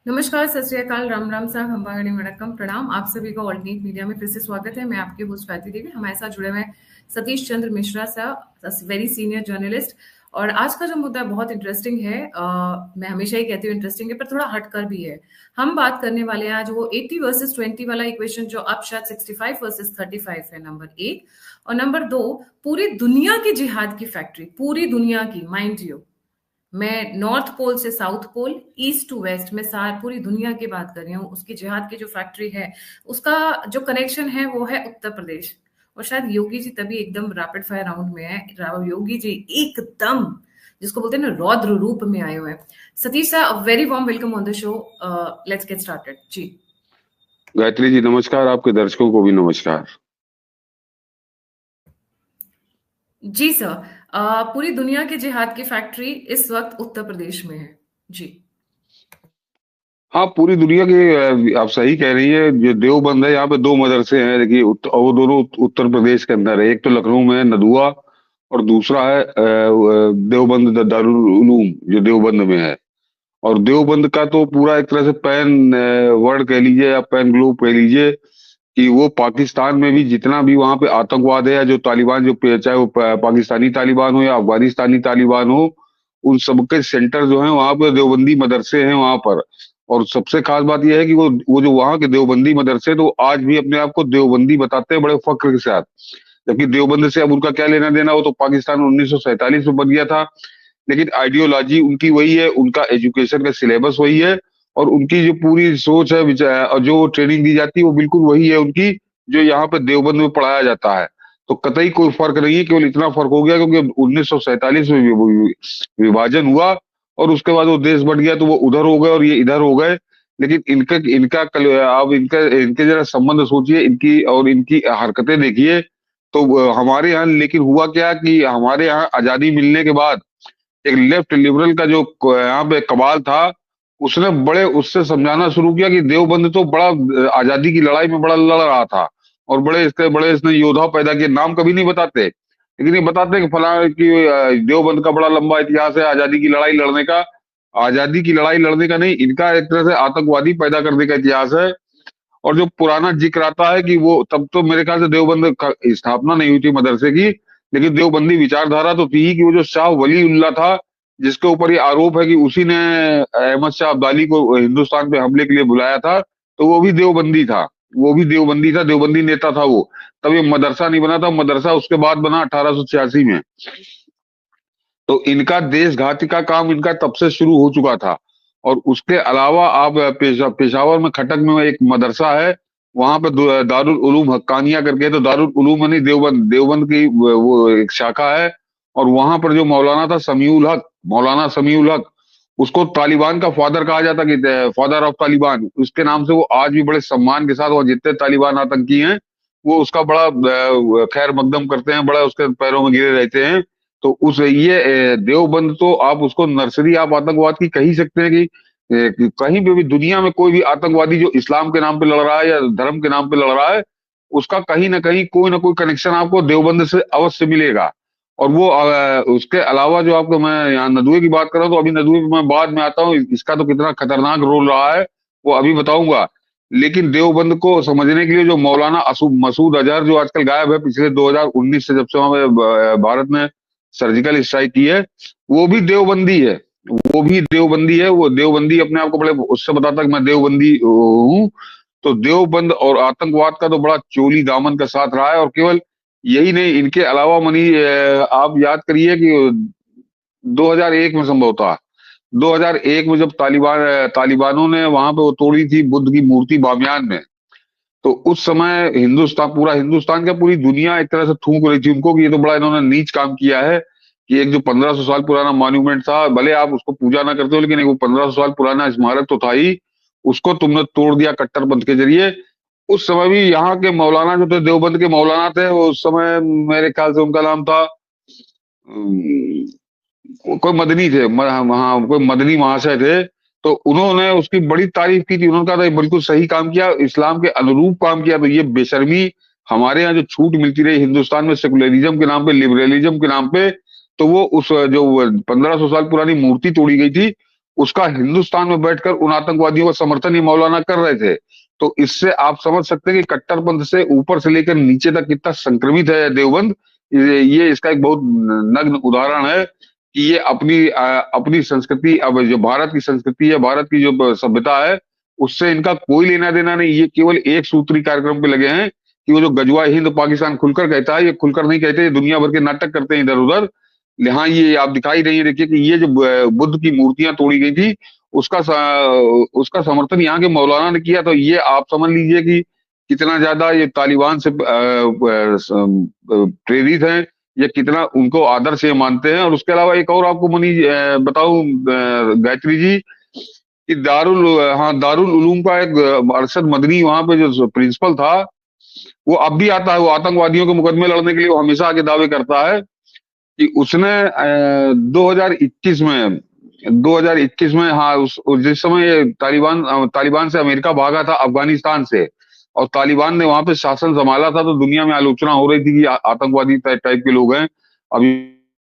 नमस्कार, सत श्री अकाल, राम राम साहब, खंबागणी वड़क्कम, प्रणाम। आप सभी का ऑल्टरनेट मीडिया में फिर से स्वागत है। मैं आपकी होस्ट स्वाति देवी। हमारे साथ जुड़े हुए हैं सतीश चंद्र मिश्रा साहब, वेरी सीनियर जर्नलिस्ट। और आज का जो मुद्दा बहुत इंटरेस्टिंग है। मैं हमेशा ही कहती हूँ इंटरेस्टिंग है, पर थोड़ा हटकर भी है। हम बात करने वाले हैं आज वो 80 वर्सेस 20 वाला इक्वेशन, जो अब शायद 65 वर्सेस 35 है, नंबर एक। और नंबर दो, पूरी दुनिया की जिहाद की फैक्ट्री, पूरी दुनिया की, माइंड यू। मैं नॉर्थ पोल से south pole, east to west में सार पूरी दुनिया की बात कर रही हूँ। उसकी जिहाद की जो फैक्ट्री है, उसका जो कनेक्शन है वो है उत्तर प्रदेश। और शायद योगी जी तभी एकदम रैपिड फायर राउंड में है। योगी जी एकदम, जिसको बोलते हैं ना, रौद्र रूप में आए हुए हैं। Satish sahab, very warm welcome on the show. Let's get started जी। गायत्री जी नमस्कार, आपके दर्शकों को भी नमस्कार। जी सर। पूरी दुनिया की जिहाद की फैक्ट्री इस वक्त उत्तर प्रदेश में है जी। हाँ, पूरी दुनिया के आप सही कह रही है। जो देवबंद है, यहाँ पे दो मदरसे हैं। देखिए वो दोनों उत्तर प्रदेश के अंदर है। एक तो लखनऊ में है, नदुआ, और दूसरा है देवबंद दारुल उलूम, जो देवबंद में है। और देवबंद का तो पूरा एक तरह से पैन वर्ल्ड कह लीजिए या पैन ग्लोब कह लीजिए, कि वो पाकिस्तान में भी जितना भी वहां पे आतंकवाद है, या जो तालिबान, जो चाहे वो पाकिस्तानी तालिबान हो या अफगानिस्तानी तालिबान हो, उन सबके सेंटर जो है वहां पे देवबंदी मदरसे हैं वहां पर। और सबसे खास बात यह है कि वो जो वहां के देवबंदी मदरसे, तो आज भी अपने आप को देवबंदी बताते हैं बड़े फक्र के साथ। जबकि देवबंद से अब उनका क्या लेना देना, वो तो पाकिस्तान 1947 में बन गया था। लेकिन आइडियोलॉजी उनकी वही है, उनका एजुकेशन का सिलेबस वही है, और उनकी जो पूरी सोच है, और जो ट्रेनिंग दी जाती है, वो बिल्कुल वही है उनकी, जो यहाँ पे देवबंद में पढ़ाया जाता है। तो कतई कोई फर्क नहीं है। केवल इतना फर्क हो गया क्योंकि 1947 में विभाजन हुआ, और उसके बाद वो देश बट गया, तो वो उधर हो गए और ये इधर हो गए। लेकिन इनका इनका आप इनका इनके जरा संबंध सोचिए, इनकी और इनकी हरकतें देखिए। तो हमारे यहाँ लेकिन हुआ क्या कि हमारे यहाँ आजादी मिलने के बाद एक लेफ्ट लिबरल का जो यहाँ पे कबाल था, उसने बड़े उससे समझाना शुरू किया कि देवबंद तो बड़ा आजादी की लड़ाई में बड़ा लड़ रहा था, और बड़े इसने योद्धा पैदा किए। नाम कभी नहीं बताते, लेकिन ये बताते कि फला कि देवबंद का बड़ा लंबा इतिहास है आजादी की लड़ाई लड़ने का। आजादी की लड़ाई लड़ने का नहीं, इनका एक तरह से आतंकवादी पैदा करने का इतिहास है। और जो पुराना जिक्र आता है कि वो तब तो मेरे ख्याल से देवबंद का स्थापना नहीं हुई थी मदरसे की, लेकिन देवबंदी विचारधारा तो थी ही, कि वो जो शाह वली उल्लाह था, जिसके ऊपर ये आरोप है कि उसी ने अहमद शाह अब्दाली को हिंदुस्तान पे हमले के लिए बुलाया था, तो वो भी देवबंदी था। वो भी देवबंदी था, देवबंदी नेता था वो। तब ये मदरसा नहीं बना था, मदरसा उसके बाद बना 1886 में। तो इनका देशघाती का काम इनका तब से शुरू हो चुका था। और उसके अलावा आप पेशावर में खटक में एक मदरसा है, वहां पे दारुल उलूम हक्कानिया करके है। तो दारुल उलूम यानी देवबंद, देवबंद की वो एक शाखा है। और वहां पर जो मौलाना था समीउल हक, मौलाना समीउल हक, उसको तालिबान का फादर कहा जाता, कि फादर ऑफ तालिबान, उसके नाम से वो आज भी बड़े सम्मान के साथ, और जितने तालिबान आतंकी हैं वो उसका बड़ा खैर मकदम करते हैं, बड़ा उसके पैरों में गिरे रहते हैं। तो उस ये देवबंद तो आप उसको नर्सरी आप आतंकवाद की कह ही सकते हैं, कि कहीं पे भी दुनिया में कोई भी आतंकवादी जो इस्लाम के नाम पे लड़ रहा है या धर्म के नाम पे लड़ रहा है, उसका कहीं ना कोई कनेक्शन आपको देवबंद से अवश्य मिलेगा। और वो उसके अलावा जो आपको, मैं यहाँ नदुए की बात कर रहा हूँ, तो अभी नदुए पे मैं बाद में आता हूँ, इसका तो कितना खतरनाक रोल रहा है वो अभी बताऊंगा। लेकिन देवबंद को समझने के लिए जो मौलाना मसूद अजहर, जो आजकल गायब है, पिछले 2019 से, जब से वहां पे भारत में सर्जिकल स्ट्राइक की है, वो भी देवबंदी है। वो भी देवबंदी है। वो देवबंदी अपने आप को बड़े उससे बताता है कि मैं देवबंदी हूँ। तो देवबंद और आतंकवाद का तो बड़ा चोली दामन का साथ रहा है। और केवल यही नहीं, इनके अलावा आप याद करिए कि 2001 में संभवतः 2001 में जब तालिबानों ने वहां पे वो तोड़ी थी बुद्ध की मूर्ति बामियान में, तो उस समय हिंदुस्तान, पूरा हिंदुस्तान क्या पूरी दुनिया एक तरह से थूक रही थी उनको, कि ये तो बड़ा इन्होंने नीच काम किया है। कि एक जो 1500 साल पुराना मॉन्यूमेंट था, भले आप उसको पूजा ना करते हो, लेकिन एक वो 1500 साल पुराना स्मारक तो था ही, उसको तुमने तोड़ दिया कट्टरपंथ के जरिए। उस समय भी यहाँ के मौलाना जो थे, देवबंद के मौलाना थे, वो उस समय मेरे ख्याल से उनका नाम था कोई मदनी थे, हाँ कोई मदनी महाशय थे। तो उन्होंने उसकी बड़ी तारीफ की थी। उन्होंने कहा था ये बिल्कुल सही काम किया, इस्लाम के अनुरूप काम किया। तो ये बेशर्मी हमारे यहाँ जो छूट मिलती रही हिंदुस्तान में सेकुलरिज्म के नाम पे, लिबरलिज्म के नाम पे, तो वो उस जो 1500 साल पुरानी मूर्ति तोड़ी गई थी, उसका हिंदुस्तान में बैठकर उन आतंकवादियों का समर्थन ये मौलाना कर रहे थे। तो इससे आप समझ सकते हैं कि कट्टरपंथ से ऊपर से लेकर नीचे तक कितना संक्रमित है देवबंद। ये इसका एक बहुत नग्न उदाहरण है कि ये अपनी संस्कृति, अब जो भारत की संस्कृति है, भारत की जो सभ्यता है, उससे इनका कोई लेना देना नहीं। ये केवल एक सूत्री कार्यक्रम पे लगे हैं कि वो जो गजवा हिंद पाकिस्तान खुलकर कहता है, ये खुलकर नहीं कहते, ये दुनिया भर के नाटक करते हैं इधर उधर। हाँ, ये आप दिखाई नहीं है, देखिए कि ये जो बुद्ध की मूर्तियां तोड़ी गई थी, उसका समर्थन यहाँ के मौलाना ने किया। तो ये आप समझ लीजिए कि कितना ज्यादा ये तालिबान से प्रेरित हैं, या कितना उनको आदर्श ये मानते हैं। और उसके अलावा एक और आपको मनी बताऊं गायत्री जी, कि दारुल उलूम का एक अरशद मदनी वहां पे जो प्रिंसिपल था, वो अब भी आता है। वो आतंकवादियों के मुकदमे लड़ने के लिए वो हमेशा आके दावे करता है कि उसने 2021 में, हाँ, जिस समय ये तालिबान से अमेरिका भागा था अफगानिस्तान से, और तालिबान ने वहां पे शासन संभाला था, तो दुनिया में आलोचना हो रही थी कि आतंकवादी टाइप के लोग हैं, अभी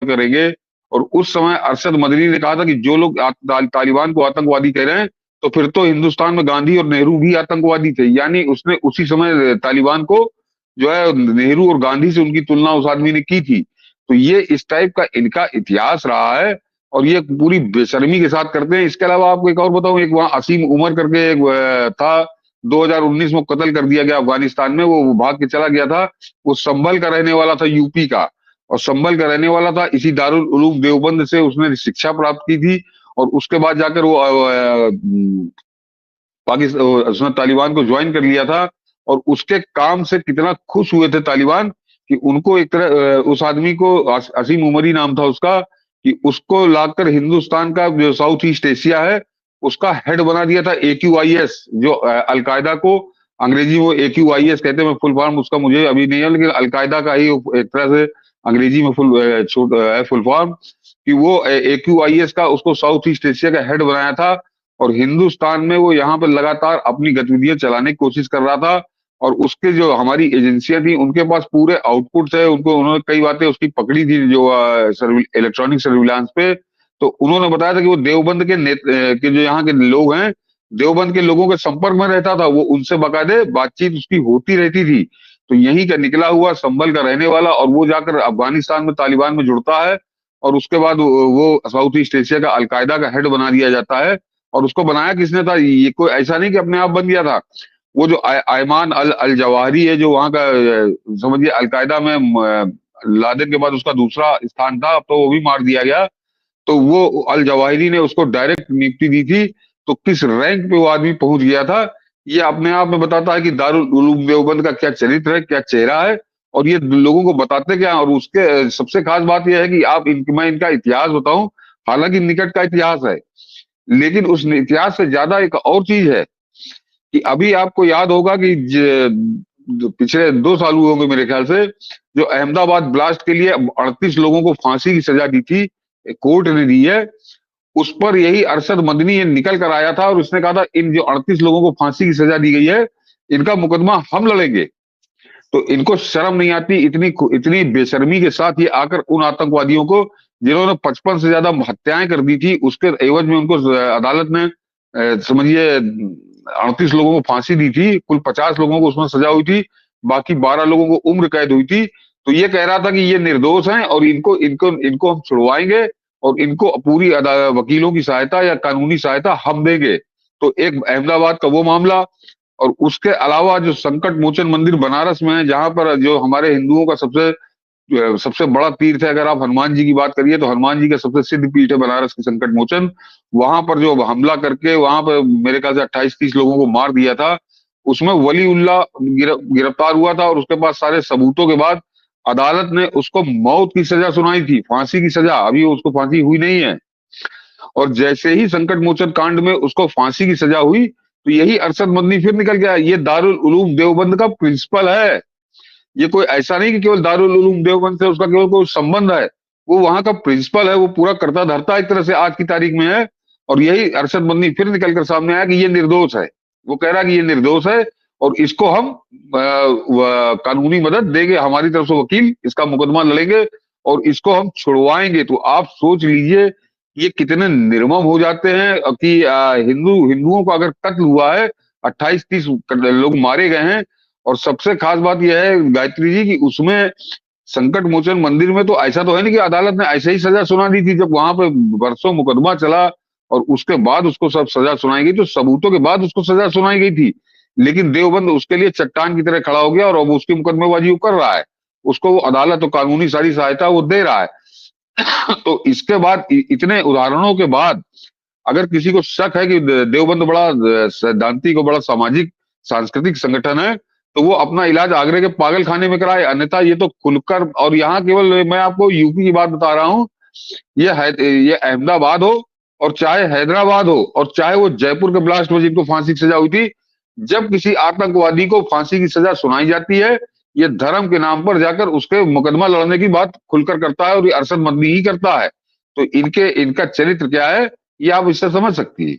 करेंगे। और उस समय अरशद मदनी ने कहा था कि जो लोग तालिबान को आतंकवादी कह रहे हैं, तो फिर तो हिंदुस्तान में गांधी और नेहरू भी आतंकवादी थे। यानी उसने उसी समय तालिबान को जो है नेहरू और गांधी से उनकी तुलना उस आदमी ने की थी। तो ये इस टाइप का इनका इतिहास रहा है, और ये पूरी बेशर्मी के साथ करते हैं। इसके अलावा आपको एक और बताऊं, एक वहां असीम उमर करके एक था, 2019 में कत्ल कर दिया गया अफगानिस्तान में। वो भाग के चला गया था। वो संभल का रहने वाला था, यूपी का, और संभल का रहने वाला था। इसी दारुल उलूम देवबंद से उसने शिक्षा प्राप्त की थी, और उसके बाद जाकर वो पाकिस्तान, उसने तालिबान को ज्वाइन कर लिया था। और उसके काम से कितना खुश हुए थे तालिबान, कि उनको एक तरह उस आदमी को, असीम उमरी नाम था उसका, कि उसको लाकर हिंदुस्तान का जो साउथ ईस्ट एशिया है उसका हेड बना दिया था। AQIS, जो अलकायदा को अंग्रेजी में AQIS कहते हैं। मैं फुल फॉर्म उसका मुझे अभी नहीं है, लेकिन अलकायदा का ही एक तरह से अंग्रेजी में फुल फॉर्म, कि वो AQIS का उसको साउथ ईस्ट एशिया का हेड बनाया था। और हिंदुस्तान में वो यहाँ पर लगातार अपनी गतिविधियां चलाने की कोशिश कर रहा था। और उसके जो हमारी एजेंसियां थी, उनके पास पूरे आउटपुट्स है। उन्होंने कई बातें उसकी पकड़ी थी, जो इलेक्ट्रॉनिक सर्विलांस पे। तो उन्होंने बताया था कि वो देवबंद के जो यहाँ के लोग हैं, देवबंद के लोगों के संपर्क में रहता था। वो उनसे बाकायदे बातचीत उसकी होती रहती थी। तो यहीं का निकला हुआ, संभल का रहने वाला, और वो जाकर अफगानिस्तान में तालिबान में जुड़ता है। और उसके बाद वो साउथ ईस्ट एशिया का अलकायदा का हेड बना दिया जाता है। और उसको बनाया किसने था? ये कोई ऐसा नहीं कि अपने आप बन गया था। वो जो आयमान अल जवाहरी है, जो वहां का समझिए अलकायदा में लादेन के बाद उसका दूसरा स्थान था, अब तो वो भी मार दिया गया। तो वो अल जवाहिरी ने उसको डायरेक्ट नियुक्ति दी थी। तो किस रैंक पे वो आदमी पहुंच गया था, ये अपने आप में बताता है कि दारुल उलूम देवबंद का क्या चरित्र है, क्या चेहरा है। और ये लोगों को बताते क्या। और उसके सबसे खास बात यह है कि मैं इनका इतिहास बताऊं, हालांकि निकट का इतिहास है, लेकिन उस इतिहास से ज्यादा एक और चीज है कि अभी आपको याद होगा कि पिछले 2 साल हुए होंगे मेरे ख्याल से, जो अहमदाबाद ब्लास्ट के लिए 38 लोगों को फांसी की सजा दी थी, कोर्ट ने दी है। उस पर यही अरशद मदनी ये निकल कर आया था, और उसने कहा था इन जो 38 लोगों को फांसी की सजा दी गई है, इनका मुकदमा हम लड़ेंगे। तो इनको शर्म नहीं आती, इतनी इतनी बेशर्मी के साथ ये आकर उन आतंकवादियों को, जिन्होंने 55 से ज्यादा हत्याएं कर दी थी, उसके एवज में उनको अदालत ने समझिए 38 लोगों को फांसी दी थी। कुल 50 लोगों को उसमें सजा हुई थी, बाकी 12 लोगों को उम्र कैद हुई थी। तो ये कह रहा था कि ये निर्दोष हैं, और इनको इनको इनको हम छुड़वाएंगे, और इनको पूरी वकीलों की सहायता या कानूनी सहायता हम देंगे। तो एक अहमदाबाद का वो मामला, और उसके अलावा जो संकट मोचन मंदिर बनारस में है, जहां पर जो हमारे हिंदुओं का सबसे सबसे बड़ा तीर्थ है, अगर आप हनुमान जी की बात करिए तो हनुमान जी का सबसे सिद्ध पीठ है बनारस की संकट मोचन। वहां पर जो हमला करके वहां पर मेरे ख्याल से 28-30 लोगों को मार दिया था, उसमें वलीउल्लाह गिरफ्तार हुआ था। और उसके बाद सारे सबूतों के बाद अदालत ने उसको मौत की सजा सुनाई थी, फांसी की सजा। अभी उसको फांसी हुई नहीं है। और जैसे ही संकट मोचन कांड में उसको फांसी की सजा हुई, तो यही अरशद मदनी फिर निकल गया। ये दारुल उलूम देवबंद का प्रिंसिपल है। ये कोई ऐसा नहीं कि केवल दारुल उलूम देवबंद से उसका केवल कोई संबंध है, वो वहां का प्रिंसिपल है। वो पूरा करता धरता एक तरह से आज की तारीख में है। और यही अरशद मदनी फिर निकलकर सामने आया कि ये निर्दोष है। वो कह रहा है कि ये निर्दोष है, और इसको हम कानूनी मदद देंगे, हमारी तरफ से वकील इसका मुकदमा लड़ेंगे, और इसको हम छुड़वाएंगे। तो आप सोच लीजिए ये कितने निर्मम हो जाते हैं कि हिंदुओं का अगर कत्ल हुआ है, 28-30 लोग मारे गए हैं। और सबसे खास बात यह है गायत्री जी, कि उसमें संकट मोचन मंदिर में तो ऐसा तो है नहीं कि अदालत ने ऐसे ही सजा सुना दी थी। जब वहां पे बरसों मुकदमा चला और उसके बाद उसको सब सजा सुनाई गई, तो सबूतों के बाद उसको सजा सुनाई गई थी। लेकिन देवबंद उसके लिए चट्टान की तरह खड़ा हो गया और अब उसकी मुकदमेबाजी वो कर रहा है। उसको वो अदालत और कानूनी सारी सहायता वो दे रहा है। तो इसके बाद इतने उदाहरणों के बाद अगर किसी को शक है कि देवबंद बड़ा सैद्धांतिक और बड़ा सामाजिक सांस्कृतिक संगठन है, तो वो अपना इलाज आगरे के पागल खाने में कराए। अन्यथा ये तो खुलकर, और यहाँ केवल मैं आपको यूपी की बात बता रहा हूँ, ये अहमदाबाद हो और चाहे हैदराबाद हो और चाहे वो जयपुर के ब्लास्ट में जिनको फांसी की सजा हुई थी, जब किसी आतंकवादी को फांसी की सजा सुनाई जाती है, ये धर्म के नाम पर जाकर उसके मुकदमा लड़ने की बात खुलकर करता है और ये अरशद मदनी ही करता है। तो इनका चरित्र क्या है, ये आप इससे समझ सकती है।